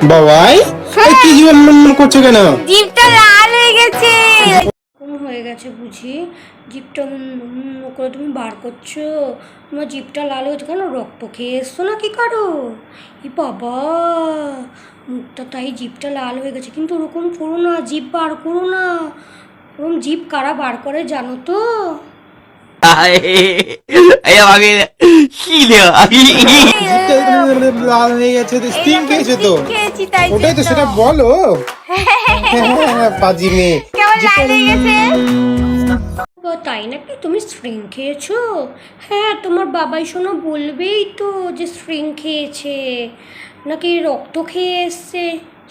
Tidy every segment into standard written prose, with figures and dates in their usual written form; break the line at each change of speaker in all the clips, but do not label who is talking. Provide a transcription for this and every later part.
বাবাই এই কি জীবন মন করছো কেন?
জিভটা লাল হয়ে গেছে। কোন হয়ে গেছে বুঝি? জিভটা করে তুমি বার করছো? তোমার জিভটা লাল হয়েছে কেন? রক্ত খেয়ে এসছো নাকি কারো? ই বাবা, মুখটা তাই জিভটা লাল হয়ে গেছে, কিন্তু ওরকম করো না, জিভ বার করো না। ওরকম জিভ কারা বার করে জানো তো?
লাল হয়ে গেছে, স্টিং খেয়েছো তো?
খেয়েছি তাই
ওটাই তো, সেটা বলো। পাজি মেয়ে।
কেমন লাল হয়ে গেছে? ও তাই নাকি? তুমি স্প্রিং খেয়েছো? হ্যাঁ, তোমার বাবাই শোনো বলবেই তো যে স্প্রিং খেয়েছে নাকি রক্ত খেয়ে এসছে,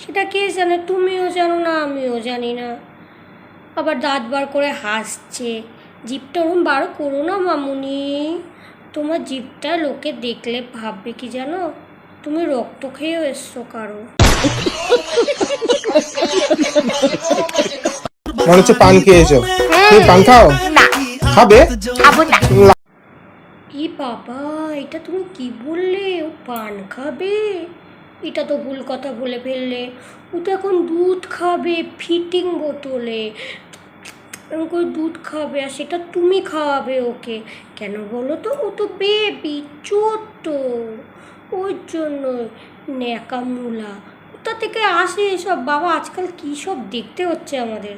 সেটা কে জানে? তুমিও জানো না, আমিও জানি না। আবার দাঁত বার করে হাসছে। জিভটা ওরম বার করো না মামুনি। তোমার জিভটা লোকে দেখলে ভাববে কি জানো? তুমি রক্ত খেয়েও এসছো কারো।
মনে হচ্ছে পান খেয়েছো। তুমি পান খাও?
না,
খাবে?
খাবো না।
ই
বাবা, এটা তুমি কি বললে? ও পান খাবে? এটা তো ভুল কথা বলে ফেললে। ও তো এখন দুধ খাবে, ফিটিং বোতলে এরকম করে দুধ খাবে, আর সেটা তুমি খাওয়াবে ওকে। কেন বলো তো? ও তো বেবি, ছোট্ট, ওর জন্য ন্যাকামুলা কোথা থেকে আসে এসব? বাবা, আজকাল কী সব দেখতে হচ্ছে আমাদের।